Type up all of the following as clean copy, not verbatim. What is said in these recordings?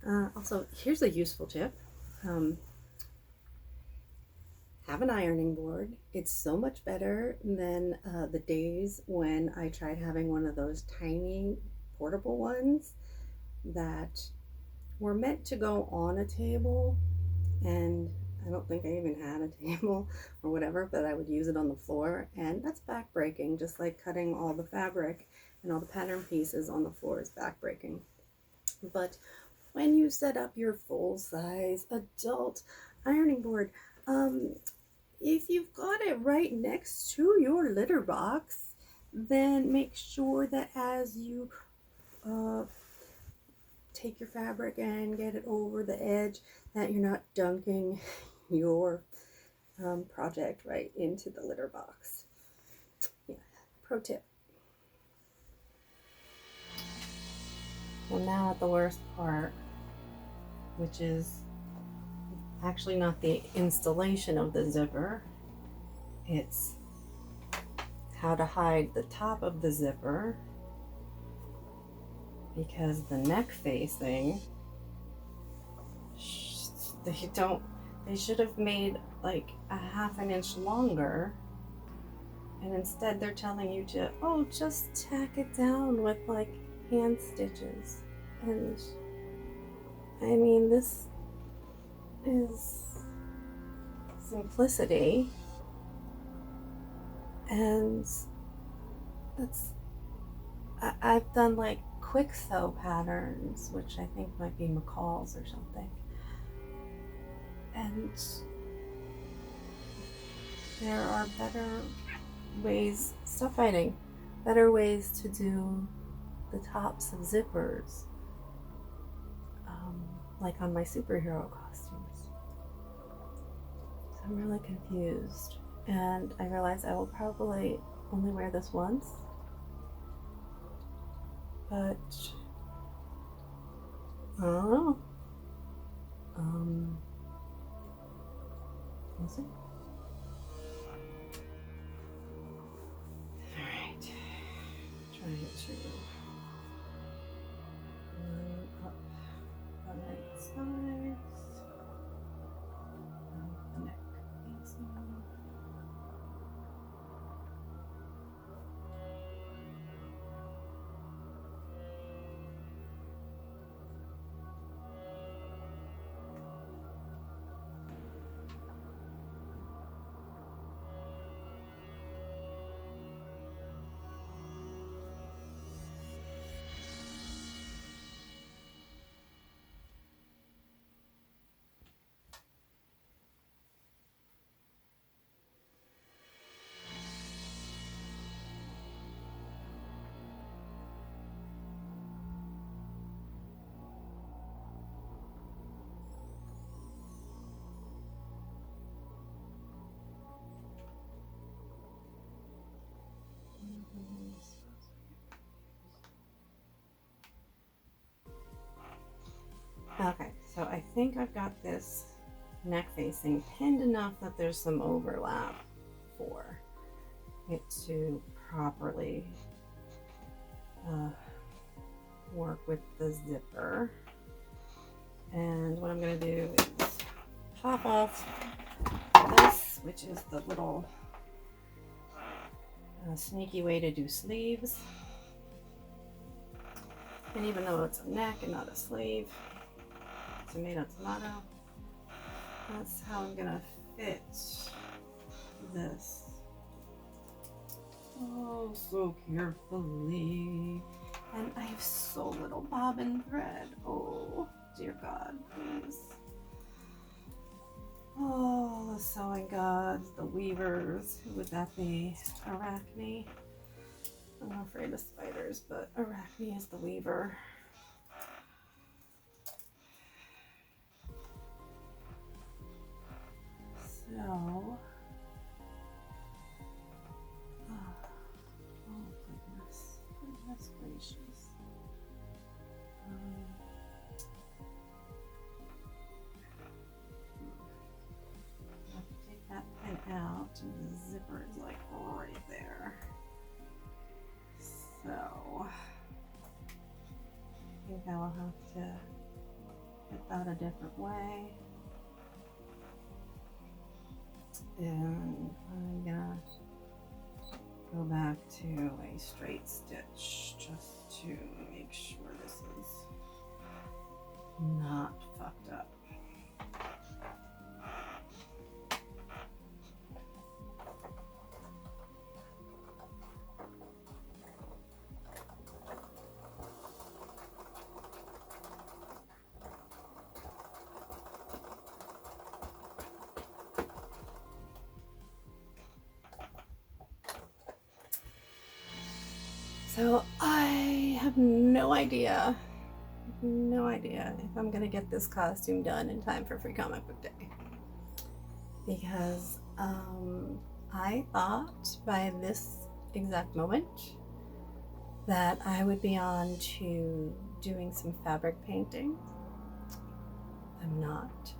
Also, here's a useful tip. Have an ironing board. It's so much better than the days when I tried having one of those tiny portable ones that were meant to go on a table, and I don't think I even had a table or whatever, but I would use it on the floor, and that's backbreaking, just like cutting all the fabric and all the pattern pieces on the floor is backbreaking. But when you set up your full-size adult ironing board, if you've got it right next to your litter box, then make sure that as you take your fabric and get it over the edge, that you're not dunking your project right into the litter box. Yeah, pro tip. Well, now at the worst part, which is actually not the installation of the zipper, it's how to hide the top of the zipper, because the neck facing, they should have made like a ½ inch longer, and instead they're telling you to, oh, just tack it down with like hand stitches. And I mean, this is simplicity, and I've done like quick sew patterns, which I think might be McCall's or something, and there are better ways, stuff finding better ways to do the tops of zippers, like on my superhero costumes. So I'm really confused, and I realize I will probably only wear this once, but I don't know. We'll see. Alright. Trying to line up the right sides of the neck facing. Okay, so I think I've got this neck facing pinned enough that there's some overlap for it to properly work with the zipper. And what I'm going to do is pop off this, which is the little sneaky way to do sleeves. And even though it's a neck and not a sleeve, tomato, that's how I'm gonna fit this. Oh, so carefully. And I have so little bobbin thread. Oh, dear God, please. Oh, the sewing gods, the weavers. Who would that be? Arachne? I'm not afraid of spiders, but Arachne is the weaver. So, oh goodness, goodness gracious. I have to take that pin out, and the zipper is like right there. So, I think I will have to get that a different way. And I'm gonna go back to a straight stitch just to make sure this is not fucked up. So I have no idea if I'm gonna get this costume done in time for Free Comic Book Day, because I thought by this exact moment that I would be on to doing some fabric painting. I'm not.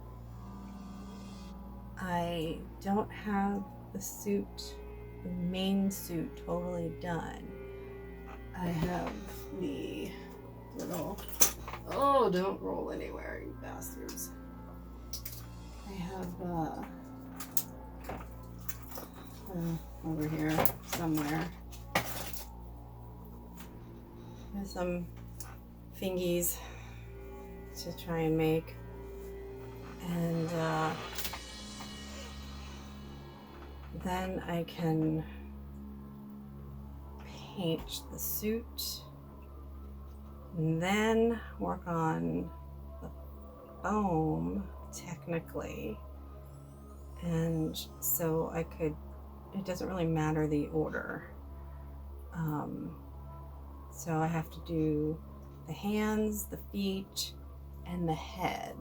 I don't have the suit, the main suit, totally done. I have the little, oh, don't roll anywhere, you bastards. I have over here somewhere. There's some fingies to try and make, and then I can paint the suit and then work on the foam technically, and so I could, it doesn't really matter the order, so I have to do the hands, the feet, and the head.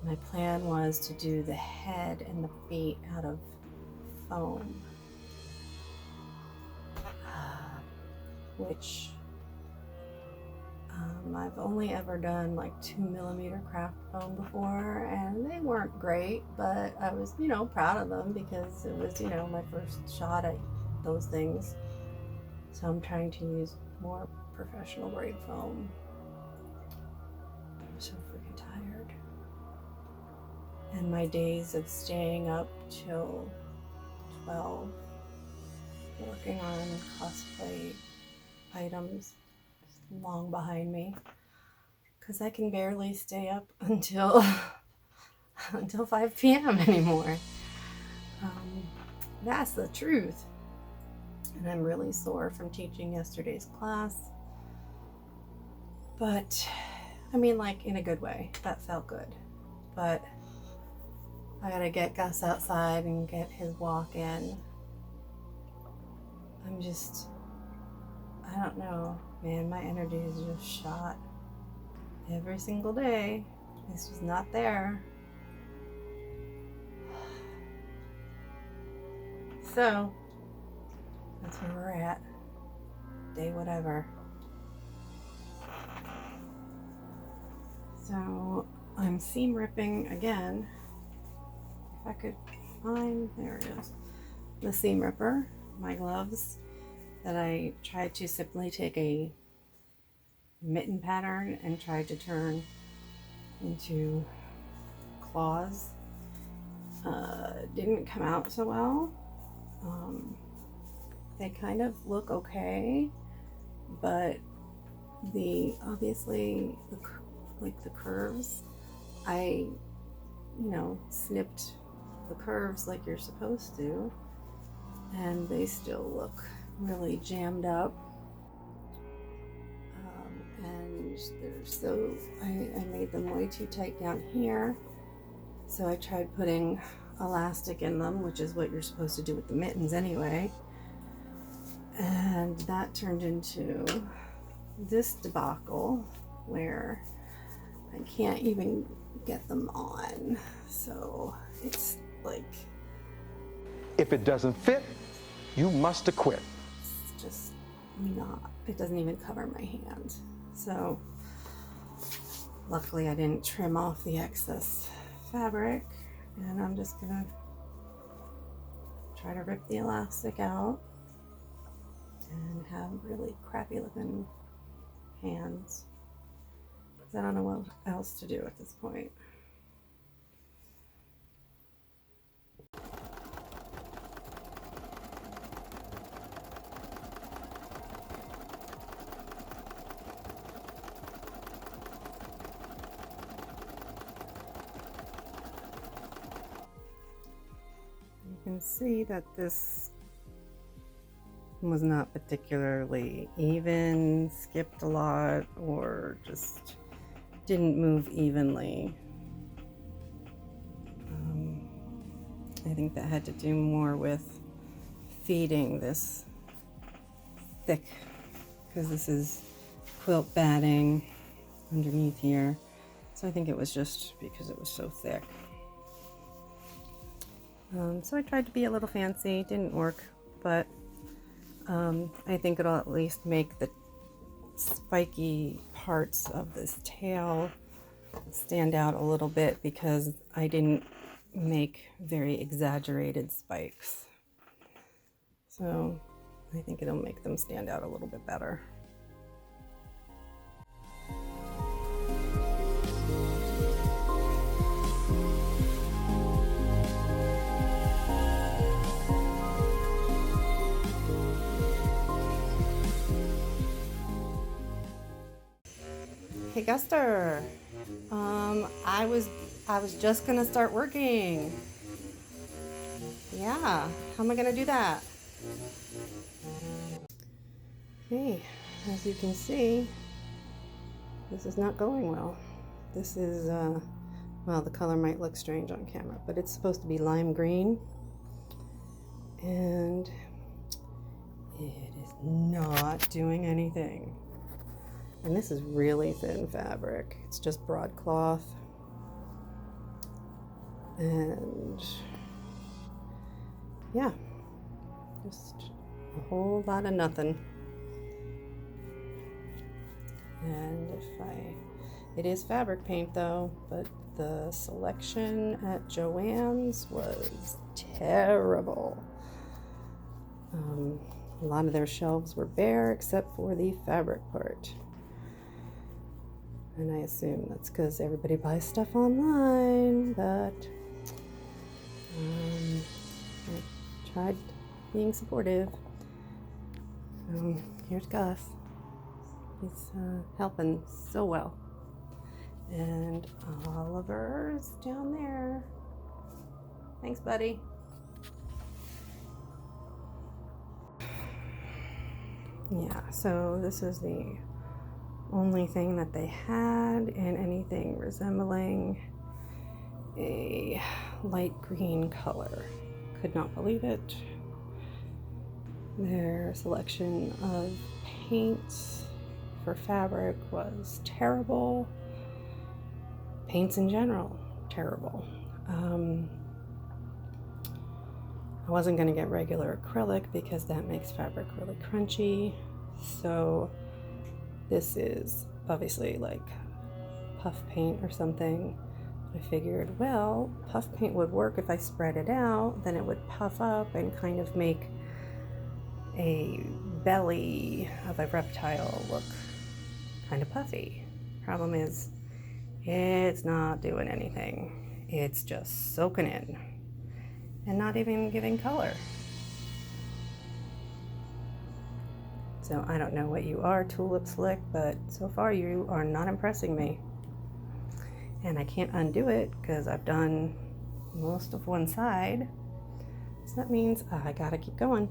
My plan was to do the head and the feet out of foam, which I've only ever done like 2mm craft foam before, and they weren't great, but I was, you know, proud of them because it was, you know, my first shot at those things. So I'm trying to use more professional grade foam. I'm so freaking tired. And my days of staying up till 12 working on cosplay items is long behind me, because I can barely stay up until 5 p.m. anymore. That's the truth. And I'm really sore from teaching yesterday's class. But, I mean, like, in a good way. That felt good. But I gotta get Gus outside and get his walk in. I'm just, I don't know, man, my energy is just shot every single day. It's just not there. So that's where we're at. Day whatever. So I'm seam ripping again. If I could find, there it is, the seam ripper, my gloves that I tried to simply take a mitten pattern and tried to turn into claws. Didn't come out so well. They kind of look okay, but obviously the curves, I, you know, snipped the curves like you're supposed to, and they still look really jammed up. And they're so, I made them way too tight down here, so I tried putting elastic in them, which is what you're supposed to do with the mittens anyway, and that turned into this debacle where I can't even get them on. So it's like, if it doesn't fit, you must acquit. It's just not, it doesn't even cover my hand. So luckily I didn't trim off the excess fabric, and I'm just gonna try to rip the elastic out and have really crappy looking hands. I don't know what else to do at this point. You can see that this was not particularly even, skipped a lot, or just didn't move evenly. I think that had to do more with feeding this thick, because this is quilt batting underneath here. So I think it was just because it was so thick. So I tried to be a little fancy, didn't work, but I think it'll at least make the spiky parts of this tail stand out a little bit, because I didn't make very exaggerated spikes. So I think it'll make them stand out a little bit better. Hey Guster, I was just gonna start working. Yeah, how am I gonna do that? Hey, as you can see, this is not going well. This is, well, the color might look strange on camera, but it's supposed to be lime green, and it is not doing anything. And this is really thin fabric. It's just broadcloth. And yeah, just a whole lot of nothing. And it is fabric paint though, but the selection at Joann's was terrible. A lot of their shelves were bare except for the fabric part. And I assume that's because everybody buys stuff online, but I tried being supportive. Here's Gus. He's helping so well. And Oliver's down there. Thanks, buddy. Yeah, so this is the only thing that they had in anything resembling a light green color. Could not believe it. Their selection of paints for fabric was terrible. Paints in general, terrible. I wasn't going to get regular acrylic because that makes fabric really crunchy. So this is obviously like puff paint or something. I figured, well, puff paint would work if I spread it out, then it would puff up and kind of make a belly of a reptile look kind of puffy. Problem is, it's not doing anything. It's just soaking in and not even giving color. So I don't know what you are, Tulip Slick, but so far you are not impressing me. And I can't undo it because I've done most of one side. So that means I gotta keep going.